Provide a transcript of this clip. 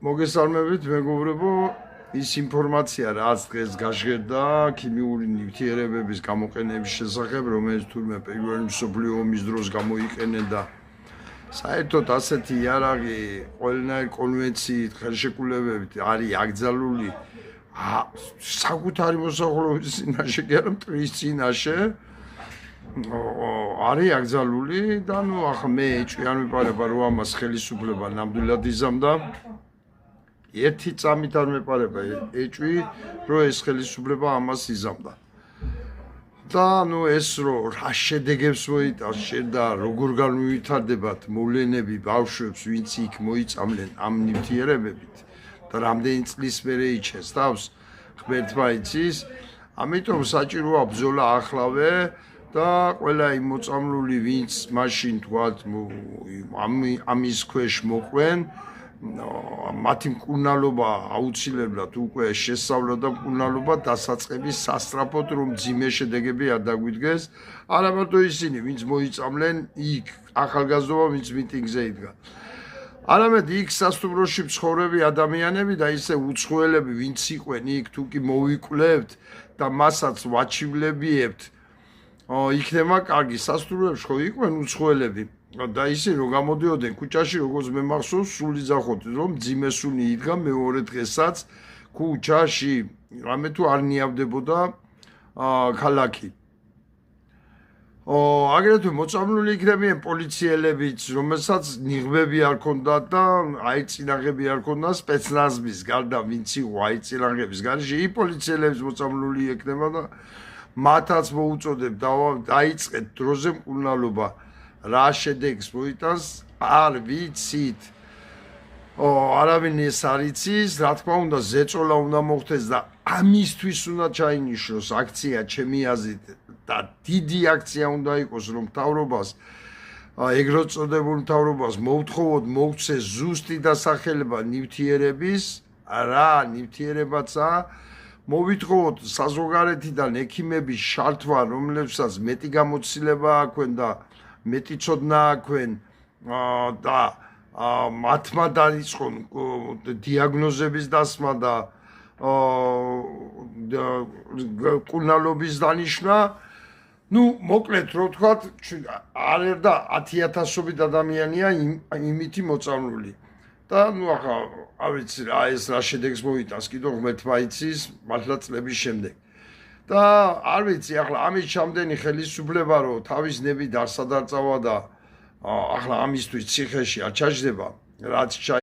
მოგესალმებით მეგობრებო, ის ინფორმაცია რაც დღეს გაჟღერდა ქიმიური ნივთიერებების გამოყენების შესახებ, რომელიც თურმე პირველი მსოფლიო ომის დროს გამოიყენენ და საერთოდ ასეთი იარაღი ყველანაირ კონვენციით, ხელშეკრულებებით არის აკრძალული საკუთარი მოსახლეობის წინაშე, კი არა მტრის წინაშე. არის აკრძალული და ნუ ახლა მე ეჭვი არ მეპარება რომ ამას ხელისუფლება ნამდვილად იზამდა. ერთი წამით არ მეპარება ეჭვი რომ ეს ხელისუფლება ამას იზამდა. და ნუ ეს რო რა შედეგებს მოიტანს და როგორ განვითარდებათ მოვლენები ბავშვებს ვინც იქ მოიწამლენ ამ ნივთიერებებით და რამდენი წლის მერე იჩენს თავს ღმერთმა იცის. ამიტომ საჭიროა ბრძოლა ახლავე და ყველა იმ მოწამლული ვინც მაშინ თქვათ ამის ქვეშ მოყვენ მათი მკურნალობა აუცილებლად უკვე შესწავლა და მკურნალობა დასაწყების სასწრაფოდ რომ ძიმე შედეგები არ დაგვიდგეს. არა მარტო ისინი ვინც მოიწამლენ იქ ახალგაზრდობა ვინც მიტინგზე იდგა. არამედ იქ სასტუმროში მცხოვრები ადამიანები და ისე უცხოელები ვინც იყვენ იქ თუ კი მოვიკვლევთ და მასაც ვაჩივლებიებთ იქნება კარგი. სასტუმროებში ხო იყვენ უცხოელები და ისინი რომ გამოდიოდნენ ქუჩაში როგორც მე მახსოვს სული ძახოთ რომ ძიმესუნი იდგა მეორე დღესაც ქუჩაში რამე თუ არ ნიავდებოდა ქალაქი. აგრეთვე მოწამლული იქნებიან პოლიციელებიც რომელსაც ნიღბები არ ქონდათ და აიწინაღები არ ქონდათ სპეცნაზის გარდა ვინც იყო აიწინაღების გარეშე იქ პოლიციელების მოწამლული იქნება და მათაც მოუწოდებ დაიწყეთ დროზე მკურნალობა. რა შედეგს მოიტანს არ ვიცით. არავინ ეს არ იცის, რა თქმა უნდა ზეწოლა უნდა მოხდეს და ამისთვის უნდა ჩაინიშნოს აქცია ჩემი აზრით და დიდი აქცია უნდა იყოს რომ მთავრობას ეგრეთ წოდებულ მთავრობას მოვთხოვოთ მოგცეს ზუსტი დასახელება ნივთიერების რა ნივთიერებაცა მოვითხოვოთ საზღვარგარეთიდან ექიმების შართვა რომლებსაც მეტი გამოცდილება აქვენ და მეტი ცოდნა აქვენ და მათმა დაიწყონ დიაგნოზების დასმა და მკურნალობის დანიშვნა. ნუ მოკლედ რო ვთქვათ არ ერდა 10,000-ობით ადამიანია იმითი მოწამლული. და ნუ ახლა არ ვიცი რა ეს რა შედეგს მოიტანს კიდევ ღმერთმა იცის მართლა წლების შემდეგ. და არ ვიცი ახლა ამის ჩამდენი ხელისუფლება რომ თავის ნებით არ სადარწავა და ახლა ამისთვის ციხეში არ ჩაჯდება რაც